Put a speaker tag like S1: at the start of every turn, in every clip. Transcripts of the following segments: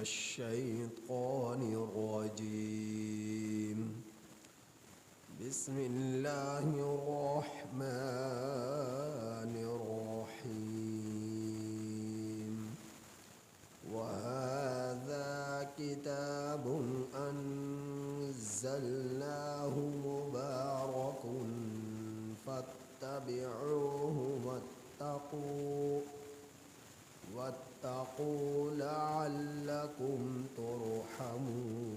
S1: الشيطان الرجيم. بسم الله الرحمن الرحيم. وهذا كتاب أنزلناه مبارك فاتبعوه واتقوا لعلكم ترحمون.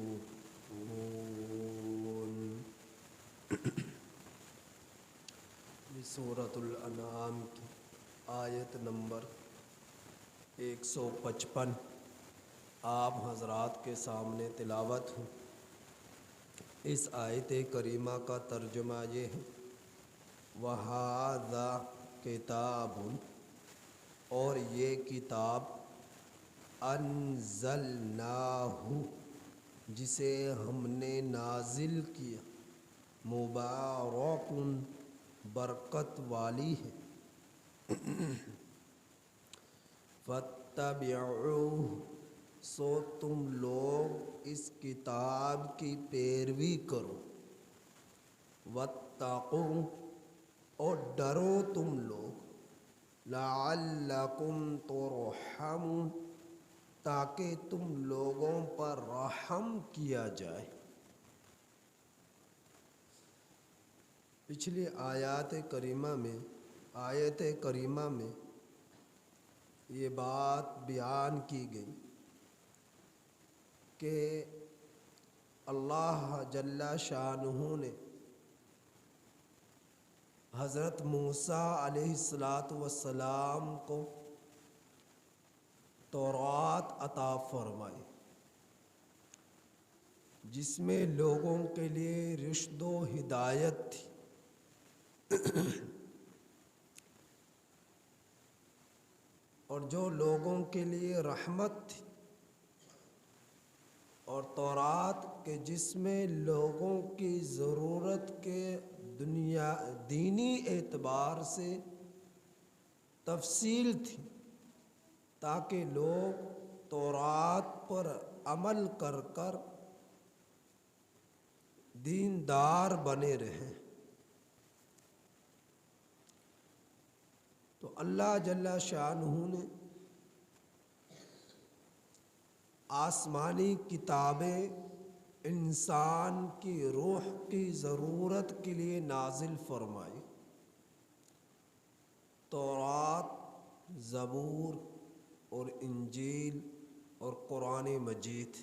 S1: سورۃ الانعام کی آیت نمبر 155 آپ حضرات کے سامنے تلاوت ہوں. اس آیت کریمہ کا ترجمہ یہ ہے: وَهَذَا کتاب، اور یہ کتاب، انزلناہ، جسے ہم نے نازل کیا، مبارک، برکت والی ہے. فاتبعوہ، سو تم لوگ اس کتاب کی پیروی کرو. واتقوا، اور ڈرو تم لوگ. لعلکم ترحمون، تاکہ تم لوگوں پر رحم کیا جائے. پچھلی آیت کریمہ میں یہ بات بیان کی گئی کہ اللہ جل شانہ نے حضرت موسیٰ علیہ السلام کو تورات عطا فرمائی، جس میں لوگوں کے لیے رشد و ہدایت تھی. اور جو لوگوں کے لیے رحمت تھی، اور تورات کے جس میں لوگوں کی ضرورت کے دینی اعتبار سے تفصیل تھی، تاکہ لوگ تورات پر عمل کر کر دیندار بنے رہیں. تو اللہ جل شانہ نے آسمانی کتابیں انسان کی روح کی ضرورت کے لیے نازل فرمائی. تورات، زبور اور انجیل اور قرآن مجید،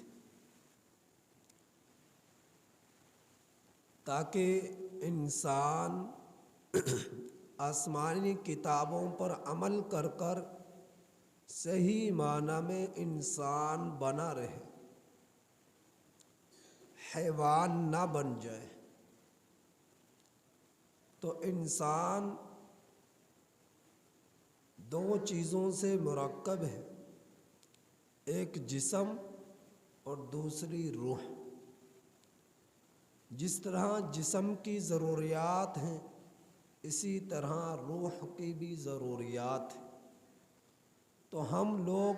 S1: تاکہ انسان آسمانی کتابوں پر عمل کر کر صحیح معنی میں انسان بنا رہے، حیوان نہ بن جائے. تو انسان دو چیزوں سے مرکب ہے، ایک جسم اور دوسری روح. جس طرح جسم کی ضروریات ہیں، اسی طرح روح کی بھی ضروریات ہیں. تو ہم لوگ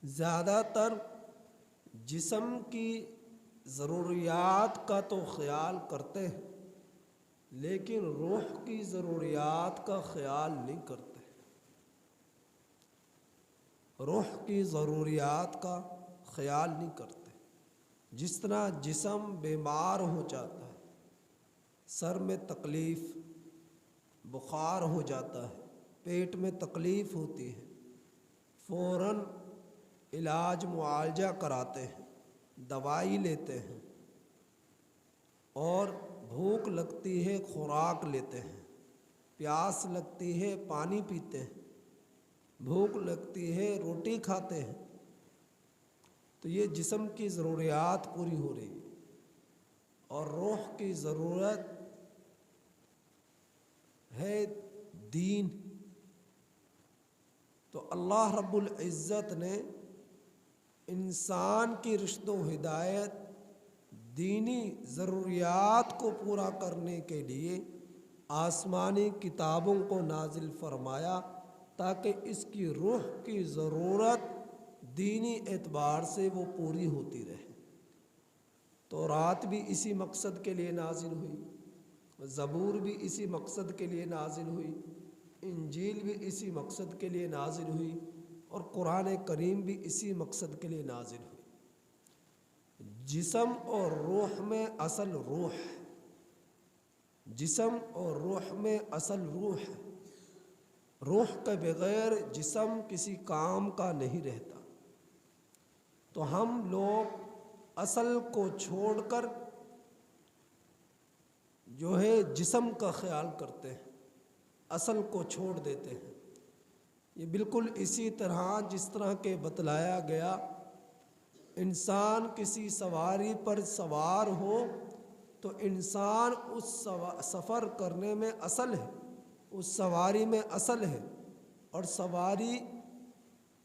S1: زیادہ تر جسم کی ضروریات کا تو خیال کرتے ہیں، لیکن روح کی ضروریات کا خیال نہیں کرتے. روح کی ضروریات کا خیال نہیں کرتے. جس طرح جسم بیمار ہو جاتا ہے، سر میں تکلیف، بخار ہو جاتا ہے، پیٹ میں تکلیف ہوتی ہے، فوراً علاج معالجہ کراتے ہیں، دوائی لیتے ہیں. اور بھوک لگتی ہے، خوراک لیتے ہیں. پیاس لگتی ہے، پانی پیتے ہیں. بھوک لگتی ہے، روٹی کھاتے ہیں. تو یہ جسم کی ضروریات پوری ہو رہی ہے. اور روح کی ضرورت ہے دین. تو اللہ رب العزت نے انسان کی رشد و ہدایت، دینی ضروریات کو پورا کرنے کے لیے آسمانی کتابوں کو نازل فرمایا، تاکہ اس کی روح کی ضرورت دینی اعتبار سے وہ پوری ہوتی رہے۔ تورات بھی اسی مقصد کے لیے نازل ہوئی، زبور بھی اسی مقصد کے لیے نازل ہوئی، انجیل بھی اسی مقصد کے لیے نازل ہوئی، اور قرآن کریم بھی اسی مقصد کے لیے نازل ہوئی۔ جسم اور روح میں اصل روح ہے، جسم اور روح میں اصل روح ہے۔ روح کے بغیر جسم کسی کام کا نہیں رہتا۔ تو ہم لوگ اصل کو چھوڑ کر جو ہے جسم کا خیال کرتے ہیں، اصل کو چھوڑ دیتے ہیں۔ یہ بالکل اسی طرح جس طرح کہ بتلایا گیا، انسان کسی سواری پر سوار ہو تو انسان اس سفر کرنے میں اصل ہے، اس سواری میں اصل ہے، اور سواری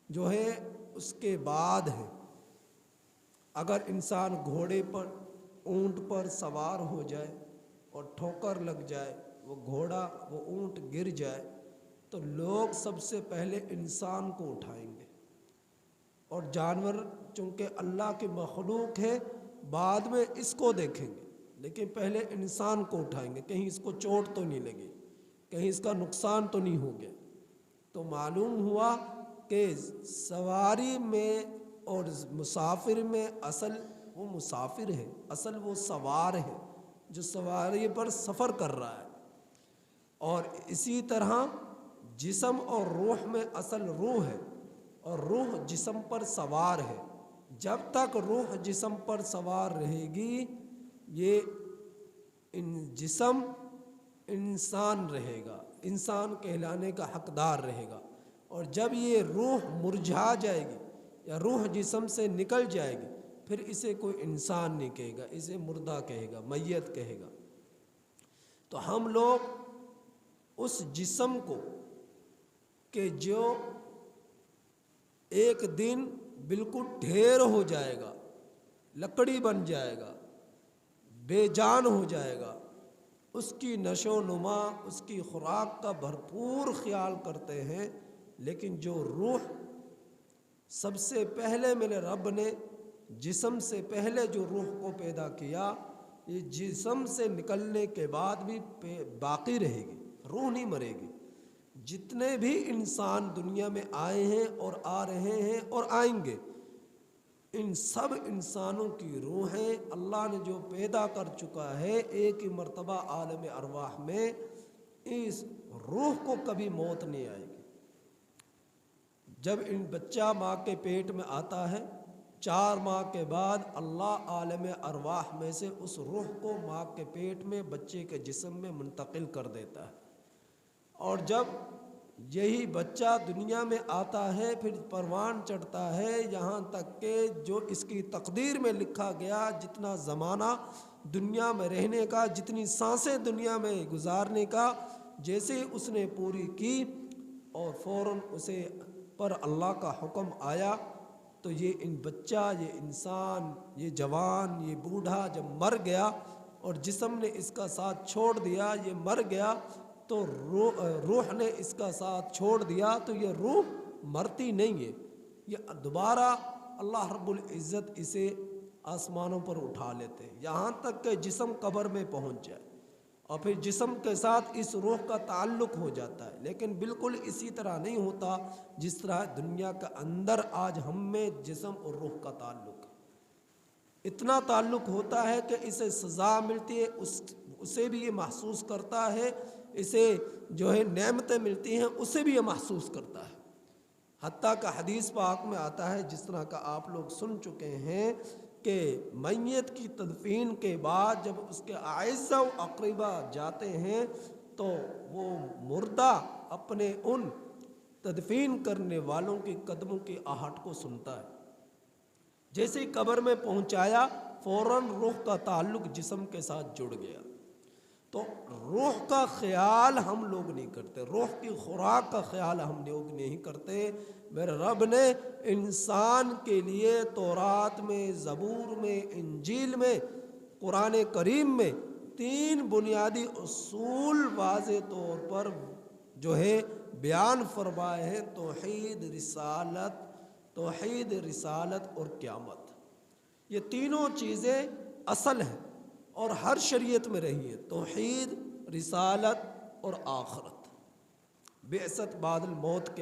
S1: جو ہے اس کے بعد ہے۔ اگر انسان گھوڑے پر، اونٹ پر سوار ہو جائے اور ٹھوکر لگ جائے، وہ گھوڑا وہ اونٹ گر جائے، تو لوگ سب سے پہلے انسان کو اٹھائیں گے، اور جانور چونکہ اللہ کی مخلوق ہے بعد میں اس کو دیکھیں گے، لیکن پہلے انسان کو اٹھائیں گے، کہیں اس کو چوٹ تو نہیں لگی، کہیں اس کا نقصان تو نہیں ہو گیا۔ تو معلوم ہوا کہ سواری میں اور مسافر میں اصل وہ مسافر ہے، اصل وہ سوار ہے جو سواری پر سفر کر رہا ہے۔ اور اسی طرح جسم اور روح میں اصل روح ہے، اور روح جسم پر سوار ہے۔ جب تک روح جسم پر سوار رہے گی، یہ جسم انسان رہے گا، انسان کہلانے کا حقدار رہے گا۔ اور جب یہ روح مرجھا جائے گی یا روح جسم سے نکل جائے گی، پھر اسے کوئی انسان نہیں کہے گا، اسے مردہ کہے گا، میت کہے گا۔ تو ہم لوگ اس جسم کو کہ جو ایک دن بالکل ڈھیر ہو جائے گا، لکڑی بن جائے گا، بے جان ہو جائے گا، اس کی نشو و نما، اس کی خوراک کا بھرپور خیال کرتے ہیں۔ لیکن جو روح سب سے پہلے میرے رب نے جسم سے پہلے جو روح کو پیدا کیا، یہ جسم سے نکلنے کے بعد بھی باقی رہے گی، روح نہیں مرے گی۔ جتنے بھی انسان دنیا میں آئے ہیں اور آ رہے ہیں اور آئیں گے، ان سب انسانوں کی روحیں اللہ نے جو پیدا کر چکا ہے ایک ہی مرتبہ عالم ارواح میں، اس روح کو کبھی موت نہیں آئے گی۔ جب ان بچہ ماں کے پیٹ میں آتا ہے، 4 ماہ کے بعد اللہ عالم ارواح میں سے اس روح کو ماں کے پیٹ میں بچے کے جسم میں منتقل کر دیتا ہے۔ اور جب یہی بچہ دنیا میں آتا ہے، پھر پروان چڑھتا ہے، یہاں تک کہ جو اس کی تقدیر میں لکھا گیا، جتنا زمانہ دنیا میں رہنے کا، جتنی سانسیں دنیا میں گزارنے کا، جیسے اس نے پوری کی اور فوراً اسے پر اللہ کا حکم آیا، تو یہ بچہ، یہ انسان، یہ جوان، یہ بوڑھا جب مر گیا اور جسم نے اس کا ساتھ چھوڑ دیا، یہ مر گیا، تو روح نے اس کا ساتھ چھوڑ دیا، تو یہ روح مرتی نہیں ہے، یہ دوبارہ اللہ رب العزت اسے آسمانوں پر اٹھا لیتے ہیں، یہاں تک کہ جسم قبر میں پہنچ جائے، اور پھر جسم کے ساتھ اس روح کا تعلق ہو جاتا ہے۔ لیکن بالکل اسی طرح نہیں ہوتا جس طرح دنیا کے اندر آج ہم میں جسم اور روح کا تعلق ہے۔ اتنا تعلق ہوتا ہے کہ اسے سزا ملتی ہے، اسے بھی یہ محسوس کرتا ہے، اسے جو ہے نعمتیں ملتی ہیں، اسے بھی یہ محسوس کرتا ہے۔ حتیٰ کہ حدیث پاک میں آتا ہے، جس طرح کا آپ لوگ سن چکے ہیں، کہ میت کی تدفین کے بعد جب اس کے اعزاء و اقربا جاتے ہیں، تو وہ مردہ اپنے ان تدفین کرنے والوں کے قدموں کی آہٹ کو سنتا ہے۔ جیسے ہی قبر میں پہنچایا، فوراً روح کا تعلق جسم کے ساتھ جڑ گیا۔ تو روح کا خیال ہم لوگ نہیں کرتے، روح کی خوراک کا خیال ہم لوگ نہیں کرتے۔ میرے رب نے انسان کے لیے تورات میں، زبور میں، انجیل میں، قرآن کریم میں 3 بنیادی اصول واضح طور پر جو ہے بیان فرمائے ہیں توحید رسالت اور قیامت۔ یہ تینوں چیزیں اصل ہیں اور ہر شریعت میں رہی ہے، توحید، رسالت اور آخرت۔ بعثت بعد الموت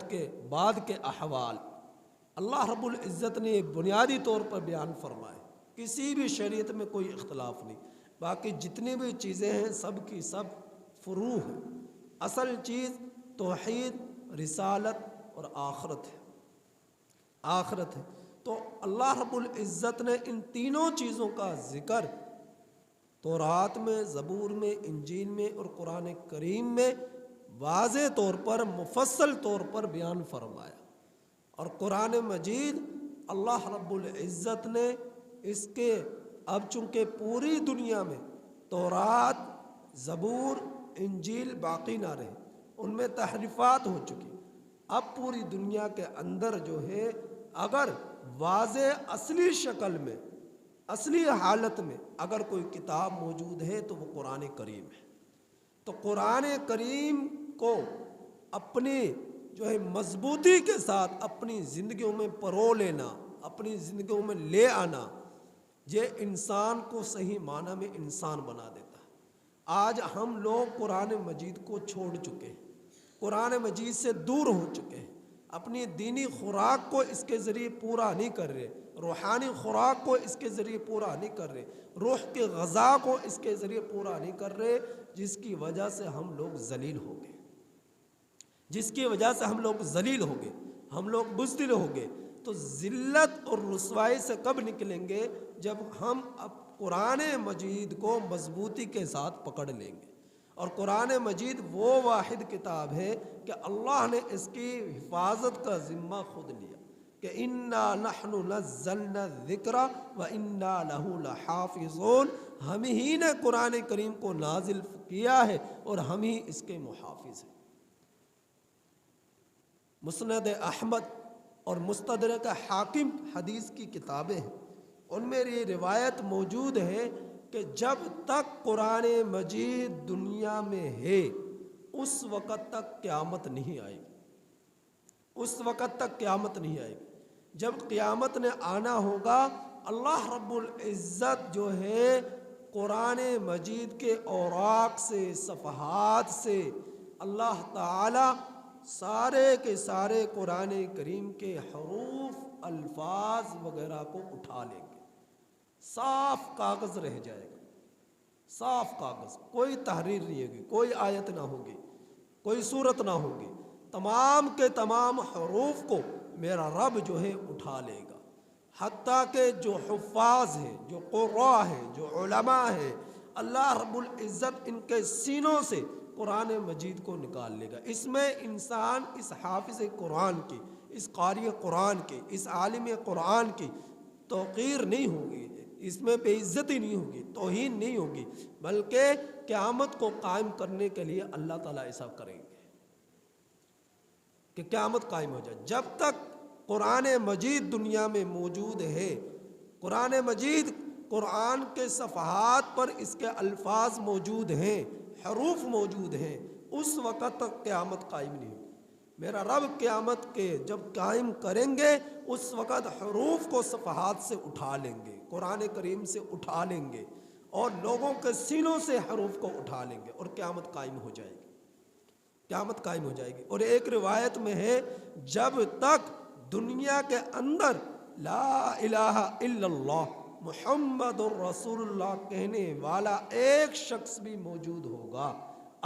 S1: کے بعد کے احوال اللہ رب العزت نے بنیادی طور پر بیان فرمائے، کسی بھی شریعت میں کوئی اختلاف نہیں۔ باقی جتنی بھی چیزیں ہیں سب کی سب فروع ہیں، اصل چیز توحید، رسالت اور آخرت ہے۔ تو اللہ رب العزت نے ان تینوں چیزوں کا ذکر تورات میں، زبور میں، انجیل میں اور قرآن کریم میں واضح طور پر، مفصل طور پر بیان فرمایا۔ اور قرآن مجید اللہ رب العزت نے اس کے اب چونکہ پوری دنیا میں تورات، زبور، انجیل باقی نہ رہے، ان میں تحریفات ہو چکی، اب پوری دنیا کے اندر جو ہے اگر واضح اصلی شکل میں، اصلی حالت میں اگر کوئی کتاب موجود ہے تو وہ قرآن کریم ہے۔ تو قرآن کریم کو اپنی جو ہے مضبوطی کے ساتھ اپنی زندگیوں میں پرو لینا، اپنی زندگیوں میں لے آنا، یہ انسان کو صحیح معنی میں انسان بنا دیتا ہے۔ آج ہم لوگ قرآن مجید کو چھوڑ چکے ہیں، قرآن مجید سے دور ہو چکے ہیں، اپنی دینی خوراک کو اس کے ذریعے پورا نہیں کر رہے، روحانی خوراک کو اس کے ذریعے پورا نہیں کر رہے، روح کے غذا کو اس کے ذریعے پورا نہیں کر رہے، جس کی وجہ سے ہم لوگ ذلیل ہو گئے، ہم لوگ بزدل ہو گئے۔ تو ذلت اور رسوائی سے کب نکلیں گے؟ جب ہم اب قرآن مجید کو مضبوطی کے ساتھ پکڑ لیں گے۔ اور قرآن مجید وہ واحد کتاب ہے کہ اللہ نے اس کی حفاظت کا ذمہ خود لیا کہ انا نحن نزلنا الذکر وانا لہ لحافظون، ہم ہی نے قرآن کریم کو نازل کیا ہے اور ہم ہی اس کے محافظ ہیں۔ مسند احمد اور مستدرک حاکم حدیث کی کتابیں ہیں، ان میں یہ روایت موجود ہے کہ جب تک قرآن مجید دنیا میں ہے اس وقت تک قیامت نہیں آئے گی، جب قیامت نے آنا ہوگا اللہ رب العزت جو ہے قرآن مجید کے اوراق سے، صفحات سے اللہ تعالی سارے کے سارے قرآن کریم کے حروف، الفاظ وغیرہ کو اٹھا لیں گے، صاف کاغذ رہ جائے گا، صاف کاغذ، کوئی تحریر نہیں ہوگی، کوئی آیت نہ ہوگی، کوئی صورت نہ ہوگی، تمام کے تمام حروف کو میرا رب جو ہے اٹھا لے گا، حتیٰ کہ جو حفاظ ہیں، جو قراء ہیں، جو علماء ہیں، اللہ رب العزت ان کے سینوں سے قرآن مجید کو نکال لے گا۔ اس میں انسان اس حافظ قرآن کی، اس قاری قرآن کی، اس عالم قرآن کی توقیر نہیں ہوگی، اس میں بے عزتی نہیں ہوگی، توہین نہیں ہوگی، بلکہ قیامت کو قائم کرنے کے لیے اللہ تعالیٰ ایسا کریں گے کہ قیامت قائم ہو جائے۔ جب تک قرآن مجید دنیا میں موجود ہے، قرآن مجید، قرآن کے صفحات پر اس کے الفاظ موجود ہیں، حروف موجود ہیں، اس وقت تک قیامت قائم نہیں ہوگی۔ میرا رب قیامت کے جب قائم کریں گے اس وقت حروف کو صفحات سے اٹھا لیں گے، قرآن کریم سے اٹھا لیں گے اور لوگوں کے سینوں سے حروف کو اٹھا لیں گے اور قیامت قائم ہو جائے گی، قیامت قائم ہو جائے گی۔ اور ایک روایت میں ہے جب تک دنیا کے اندر لا الہ الا اللہ محمد الرسول اللہ کہنے والا ایک شخص بھی موجود ہوگا،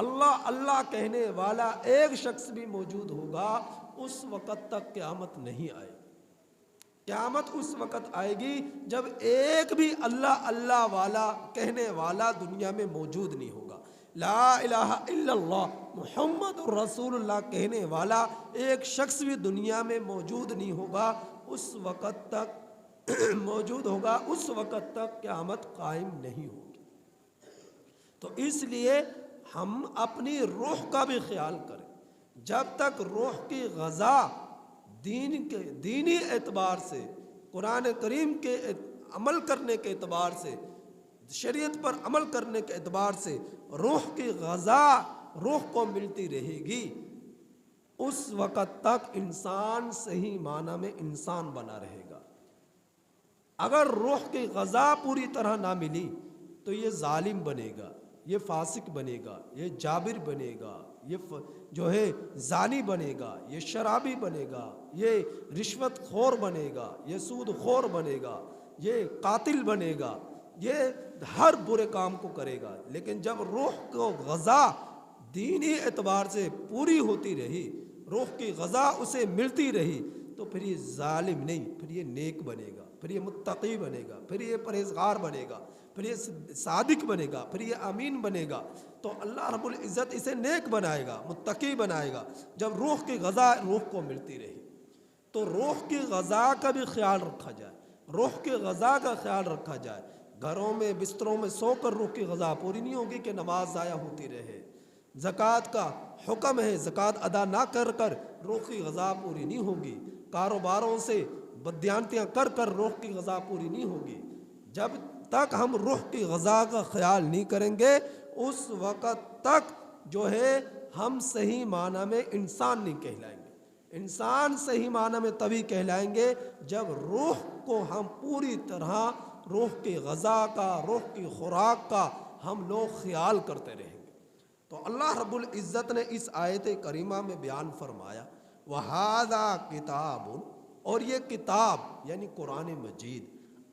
S1: اللہ اللہ کہنے والا ایک شخص بھی موجود ہوگا، اس وقت تک قیامت نہیں آئے گی۔ قیامت اس وقت آئے گی جب ایک بھی اللہ اللہ والا کہنے والا دنیا میں موجود نہیں ہوگا، لا الہ الا اللہ محمد الرسول اللہ کہنے والا ایک شخص بھی دنیا میں موجود نہیں ہوگا، اس وقت تک موجود ہوگا، اس وقت تک قیامت قائم نہیں ہوگی۔ تو اس لیے ہم اپنی روح کا بھی خیال کریں، جب تک روح کی غذا دینی اعتبار سے، قرآن کریم کے عمل کرنے کے اعتبار سے شریعت پر عمل کرنے کے اعتبار سے روح کی غذا روح کو ملتی رہے گی، اس وقت تک انسان صحیح معنی میں انسان بنا رہے گا۔ اگر روح کی غذا پوری طرح نہ ملی تو یہ ظالم بنے گا، یہ فاسق بنے گا، یہ جابر بنے گا، یہ جو ہے زانی بنے گا، یہ شرابی بنے گا، یہ رشوت خور بنے گا، یہ سود خور بنے گا، یہ قاتل بنے گا، یہ ہر برے کام کو کرے گا۔ لیکن جب روح کو غذا دینی اعتبار سے پوری ہوتی رہی، روح کی غذا اسے ملتی رہی، تو پھر یہ ظالم نہیں، پھر یہ نیک بنے گا، پھر یہ متقی بنے گا، پھر یہ پرہیزگار بنے گا، پھر یہ صادق بنے گا، پھر یہ امین بنے گا۔ تو اللہ رب العزت اسے نیک بنائے گا، متقی بنائے گا، جب روح کی غذا روح کو ملتی رہی۔ تو روح کی غذا کا بھی خیال رکھا جائے، روح کی غذا کا خیال رکھا جائے۔ گھروں میں بستروں میں سو کر روح کی غذا پوری نہیں ہوگی کہ نماز ضائع ہوتی رہے۔ زکوٰۃ کا حکم ہے، زکوٰۃ ادا نہ کر روح کی غذا پوری نہیں ہوگی۔ کاروباروں سے بددیانتیاں کر روح کی غذا پوری نہیں ہوگی۔ جب تک ہم روح کی غذا کا خیال نہیں کریں گے اس وقت تک جو ہے ہم صحیح معنی میں انسان نہیں کہلائیں گے۔ انسان صحیح معنی میں تبھی کہلائیں گے جب روح کو ہم پوری طرح روح کی غذا کا، روح کی خوراک کا ہم لوگ خیال کرتے رہیں گے۔ تو اللہ رب العزت نے اس آیت کریمہ میں بیان فرمایا وَهَذَا کتاب، اور یہ کتاب یعنی قرآن مجید،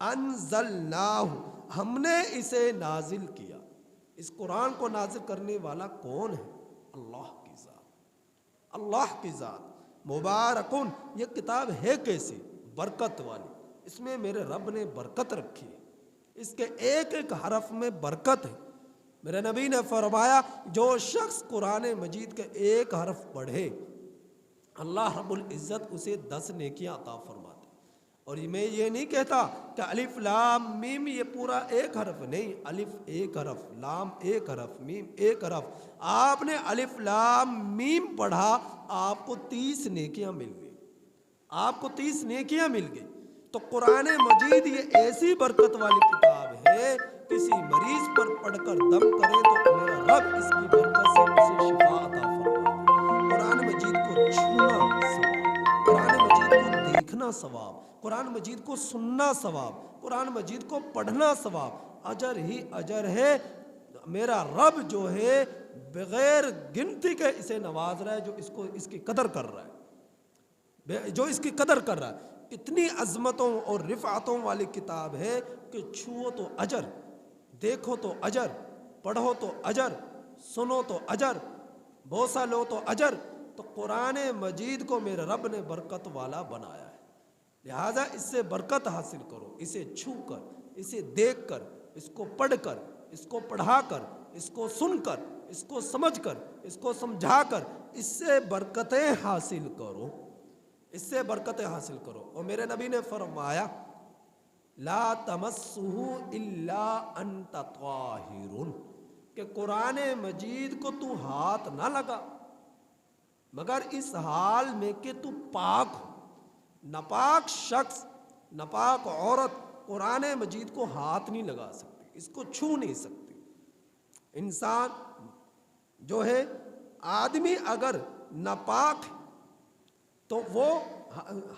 S1: انزلناہ، ہم نے اسے نازل کیا۔ اس قرآن کو نازل کرنے والا کون ہے؟ اللہ کی ذات، اللہ کی ذات۔ مبارکن، یہ کتاب ہے کیسی؟ برکت والی، اس میں میرے رب نے برکت رکھی ہے، اس کے ایک ایک حرف میں برکت ہے۔ میرے نبی نے فرمایا جو شخص قرآن مجید کے ایک حرف پڑھے اللہ رب العزت اسے 10 نیکیاں عطا فرماتے۔ اور میں یہ نہیں کہتا کہ الف لام میم یہ پورا ایک حرف نہیں، الف ایک حرف، لام ایک حرف، میم ایک حرف۔ آپ نے الف لام میم پڑھا، آپ کو 30 نیکیاں مل گئی، آپ کو 30 نیکیاں مل گئی۔ تو قرآن مجید یہ ایسی برکت والی کتاب ہے، کسی مریض پر پڑھ کر دم کرے تو میرا رب اس کی برکت سے اسے شفا عطا فرمائے۔ قرآن مجید کو چھونا ثواب، قرآن مجید کو دیکھنا ثواب، قرآن مجید کو سننا ثواب، قرآن مجید کو پڑھنا ثواب، اجر ہی اجر ہے۔ میرا رب جو ہے بغیر گنتی کے اسے نواز رہا ہے، جو اس کی قدر کر رہا ہے، جو اس کی قدر کر رہا ہے۔ اتنی عظمتوں اور رفعتوں والی کتاب ہے کہ چھو تو اجر، دیکھو تو اجر، پڑھو تو اجر، سنو تو اجر، بوسہ لو تو اجر۔ تو قرآن مجید کو میرے رب نے برکت والا بنایا ہے، لہٰذا اس سے برکت حاصل کرو، اسے چھو کر، اسے دیکھ کر، اس کو پڑھ کر، اس کو پڑھا کر، اس کو سن کر، اس کو سمجھ کر، اس کو سمجھا کر اس سے برکتیں حاصل کرو، اس سے برکتیں حاصل کرو۔ اور میرے نبی نے فرمایا لا تمسہ الا انت طاہر، کہ قرآن مجید کو تو ہاتھ نہ لگا مگر اس حال میں کہ تو پاک ہو۔ ناپاک شخص، ناپاک عورت قرآن مجید کو ہاتھ نہیں لگا سکتی، اس کو چھو نہیں سکتی۔ انسان جو ہے آدمی اگر ناپاک ہے تو وہ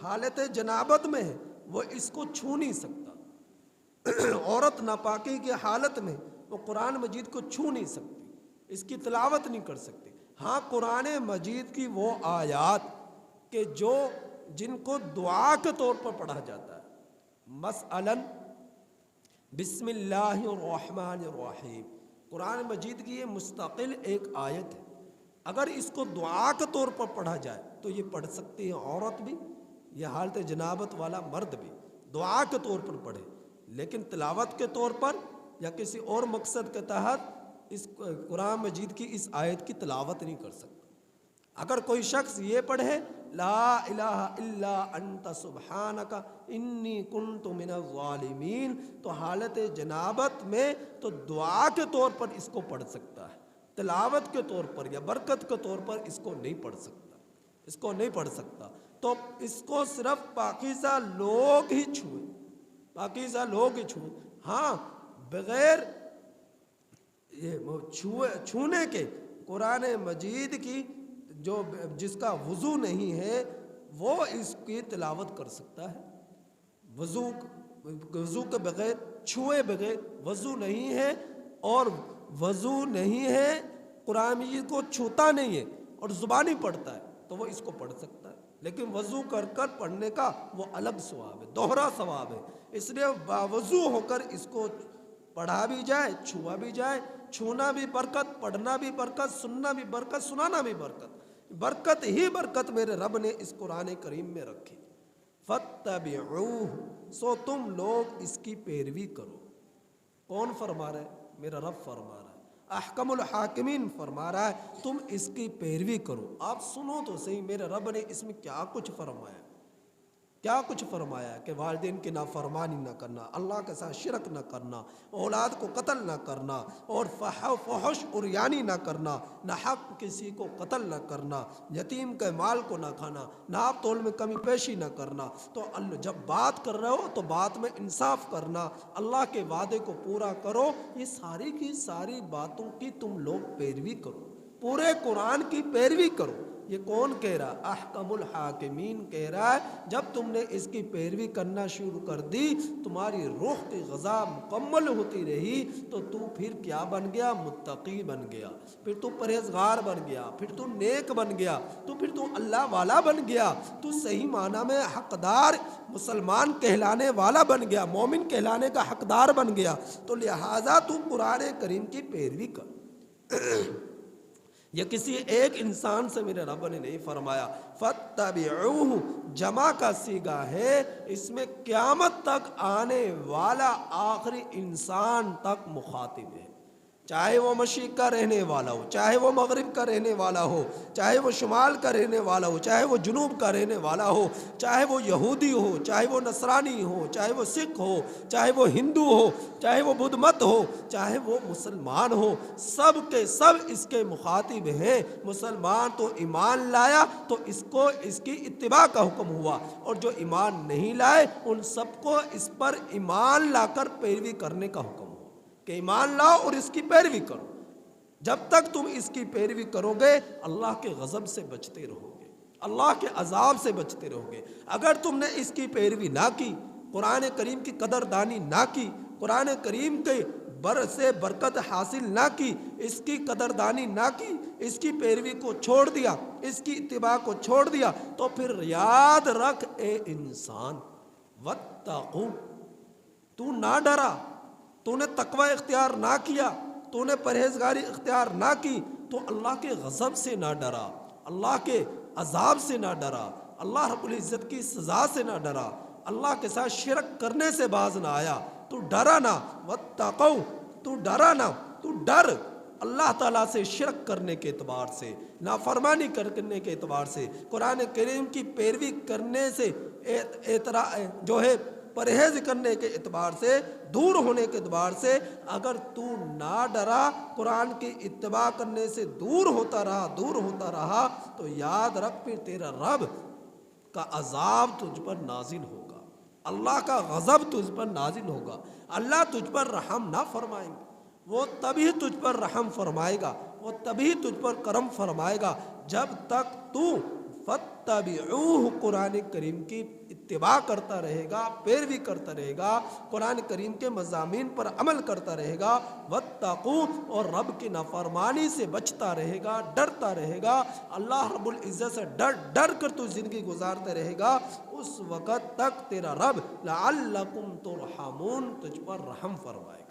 S1: حالت جنابت میں ہے، وہ اس کو چھو نہیں سکتا۔ عورت ناپاکی کی حالت میں وہ قرآن مجید کو چھو نہیں سکتی، اس کی تلاوت نہیں کر سکتی۔ ہاں قرآن مجید کی وہ آیات کہ جن کو دعا کے طور پر پڑھا جاتا ہے، مثلاً بسم اللہ الرحمن الرحیم، قرآن مجید کی یہ مستقل ایک آیت ہے۔ اگر اس کو دعا کے طور پر پڑھا جائے تو یہ پڑھ سکتی ہے عورت بھی، یہ حالت جنابت والا مرد بھی، دعا کے طور پر پڑھے، لیکن تلاوت کے طور پر یا کسی اور مقصد کے تحت اس قرآن مجید کی اس آیت کی تلاوت نہیں کر سکتا۔ اگر کوئی شخص یہ پڑھے لا الہ الا انت سبحانک انی کنت من الظالمین، تو حالت جنابت میں تو دعا کے طور پر اس کو پڑھ سکتا ہے، تلاوت کے طور پر یا برکت کے طور پر اس کو نہیں پڑھ سکتا، اس کو نہیں پڑھ سکتا۔ تو اس کو صرف پاکیزہ لوگ ہی چھوئے، پاکیزہ لوگ ہی چھوئے۔ ہاں بغیر چھونے کے قرآن مجید کی جو جس کا وضو نہیں ہے وہ اس کی تلاوت کر سکتا ہے. وضو کے بغیر چھوئے بغیر وضو نہیں ہے، اور وضو نہیں ہے قرآن مجید کو چھوتا نہیں ہے اور زبانی پڑھتا ہے تو وہ اس کو پڑھ سکتا ہے. لیکن وضو کر کر پڑھنے کا وہ الگ ثواب ہے، دوہرا ثواب ہے. اس لیے باوضو ہو کر اس کو پڑھا بھی جائے، چھوا بھی جائے. چھونا بھی برکت، پڑھنا بھی برکت، سننا بھی برکت، سنانا بھی برکت. برکت ہی برکت میرے رب نے اس قرآن کریم میں رکھی. فَاتَّبِعُوهُ، سو تم لوگ اس کی پیروی کرو. کون فرما رہا ہے؟ میرا رب فرما رہا ہے. احکم الحاکمین فرما رہا ہے تم اس کی پیروی کرو. آپ سنو تو صحیح میرے رب نے اس میں کیا کچھ فرمایا. کیا کچھ فرمایا کہ والدین کی نافرمانی نہ کرنا، اللہ کے ساتھ شرک نہ کرنا، اولاد کو قتل نہ کرنا، اور فحش عریانی نہ کرنا، نہ حق کسی کو قتل نہ کرنا، یتیم کے مال کو نہ کھانا، ناپ تول میں کمی پیشی نہ کرنا. تو جب بات کر رہے ہو تو بات میں انصاف کرنا، اللہ کے وعدے کو پورا کرو. یہ ساری کی ساری باتوں کی تم لوگ پیروی کرو، پورے قرآن کی پیروی کرو. یہ کون کہہ رہا؟ احکم الحاکمین کہہ رہا ہے. جب تم نے اس کی پیروی کرنا شروع کر دی، تمہاری روح کی غذا مکمل ہوتی رہی تو پھر کیا بن گیا؟ متقی بن گیا، پھر تو پرہیزگار بن گیا، پھر تو نیک بن گیا، پھر تو اللہ والا بن گیا، تو صحیح معنی میں حقدار مسلمان کہلانے والا بن گیا، مومن کہلانے کا حقدار بن گیا. تو لہٰذا تو قرآن کریم کی پیروی کر. یہ کسی ایک انسان سے میرے رب نے نہیں فرمایا. فَاتَّبِعُوهُ جمع کا صیغہ ہے، اس میں قیامت تک آنے والا آخری انسان تک مخاطب ہے. چاہے وہ مشرق کا رہنے والا ہو، چاہے وہ مغرب کا رہنے والا ہو، چاہے وہ شمال کا رہنے والا ہو، چاہے وہ جنوب کا رہنے والا ہو، چاہے وہ یہودی ہو، چاہے وہ نصرانی ہو، چاہے وہ سکھ ہو، چاہے وہ ہندو ہو، چاہے وہ بدھ مت ہو، چاہے وہ مسلمان ہو، سب کے سب اس کے مخاطب ہیں. مسلمان تو ایمان لایا تو اس کو اس کی اتباع کا حکم ہوا، اور جو ایمان نہیں لائے ان سب کو اس پر ایمان لا کر پیروی کرنے کا حکم ہوا کہ ایمان لاؤ اور اس کی پیروی کرو. جب تک تم اس کی پیروی کرو گے اللہ کے غضب سے بچتے رہو گے، اللہ کے عذاب سے بچتے رہو گے. اگر تم نے اس کی پیروی نہ کی، قرآن کریم کی قدردانی نہ کی، قرآن کریم کے سے برکت حاصل نہ کی، اس کی قدردانی نہ کی، اس کی پیروی کو چھوڑ دیا، اس کی اتباع کو چھوڑ دیا، تو پھر یاد رکھ اے انسان، واتقوا، تو نہ ڈرا، تو نے تقوی اختیار نہ کیا، تو نے پرہیزگاری اختیار نہ کی، تو اللہ کے غضب سے نہ ڈرا، اللہ کے عذاب سے نہ ڈرا، اللہ رب العزت کی سزا سے نہ ڈرا، اللہ کے ساتھ شرک کرنے سے باز نہ آیا. تو ڈرا نہ، واتقوا، تو ڈرا نہ، تو ڈر اللہ تعالیٰ سے شرک کرنے کے اعتبار سے، نافرمانی کرنے کے اعتبار سے، قرآن کریم کی پیروی کرنے سے جو ہے پرہیز کرنے کے اعتبار سے، دور ہونے کے اعتبار سے. اگر تو نہ ڈرا، قرآن کی اتباع کرنے سے دور ہوتا رہا تو یاد رکھ پھر تیرا رب کا عذاب تجھ پر نازل ہوگا، اللہ کا غضب تجھ پر نازل ہوگا. اللہ تجھ پر رحم نہ فرمائیں گے، وہ تبھی تجھ پر رحم فرمائے گا، وہ تبھی تجھ پر کرم فرمائے گا جب تک تو فَاتَّبِعُوهُ قرآن کریم کی اتباع کرتا رہے گا، پیروی کرتا رہے گا، قرآن کریم کے مضامین پر عمل کرتا رہے گا. واتقوا، اور رب کی نافرمانی سے بچتا رہے گا، ڈرتا رہے گا، اللہ رب العزت سے ڈر کر تو زندگی گزارتے رہے گا، اس وقت تک تیرا رب لعلکم ترحمون تجھ پر رحم فرمائے گا.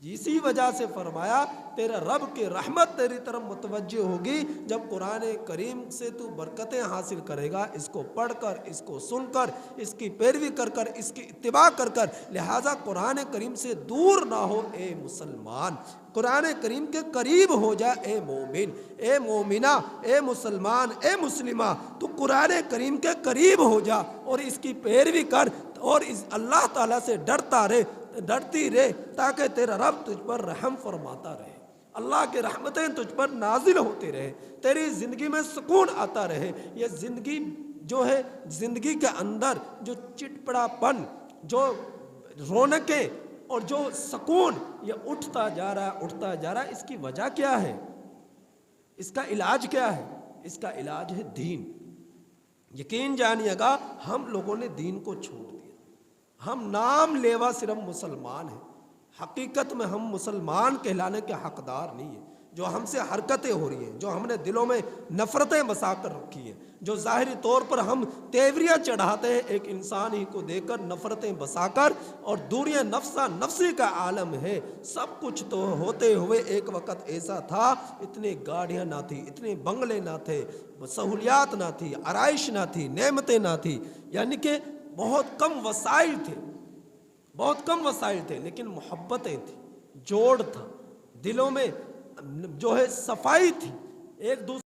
S1: اسی وجہ سے فرمایا تیرا رب کی رحمت تیری طرف متوجہ ہوگی جب قرآن کریم سے تو برکتیں حاصل کرے گا، اس کو پڑھ کر، اس کو سن کر، اس کی پیروی کر کر، اس کی اتباع کر کر. لہٰذا قرآن کریم سے دور نہ ہو اے مسلمان، قرآن کریم کے قریب ہو جا اے مومن، اے مومنہ، اے مسلمان، اے مسلمہ. تو قرآن کریم کے قریب ہو جا اور اس کی پیروی کر، اور اس اللہ تعالیٰ سے ڈرتی رہے تاکہ تیرا رب تجھ پر رحم فرماتا رہے، اللہ کی رحمتیں تجھ پر نازل ہوتی رہے، تیری زندگی میں سکون آتا رہے. یہ زندگی جو ہے، زندگی کے اندر جو چٹپڑا پن، جو رونقیں اور جو سکون یہ اٹھتا جا رہا ہے، اس کی وجہ کیا ہے؟ اس کا علاج کیا ہے؟ اس کا علاج ہے دین۔ یقین جانیے گا، ہم لوگوں نے دین کو چھوڑ دیا، ہم نام لیوا صرف مسلمان ہیں، حقیقت میں ہم مسلمان کہلانے کے حقدار نہیں ہیں۔ جو ہم سے حرکتیں ہو رہی ہیں، جو ہم نے دلوں میں نفرتیں بسا کر رکھی ہیں، جو ظاہری طور پر ہم تیوریاں چڑھاتے ہیں ایک انسان ہی کو دے کر، نفرتیں بسا کر، اور دوریاں نفسا نفسی کا عالم ہے۔ سب کچھ تو ہوتے ہوئے ایک وقت ایسا تھا، اتنی گاڑیاں نہ تھی، اتنے بنگلے نہ تھے، سہولیات نہ تھی، آرائش نہ تھی، نعمتیں نہ تھی، یعنی کہ بہت کم وسائل تھے، بہت کم وسائل تھے، لیکن محبتیں تھیں، جوڑ تھا، دلوں میں جو ہے صفائی تھی، ایک دوسرے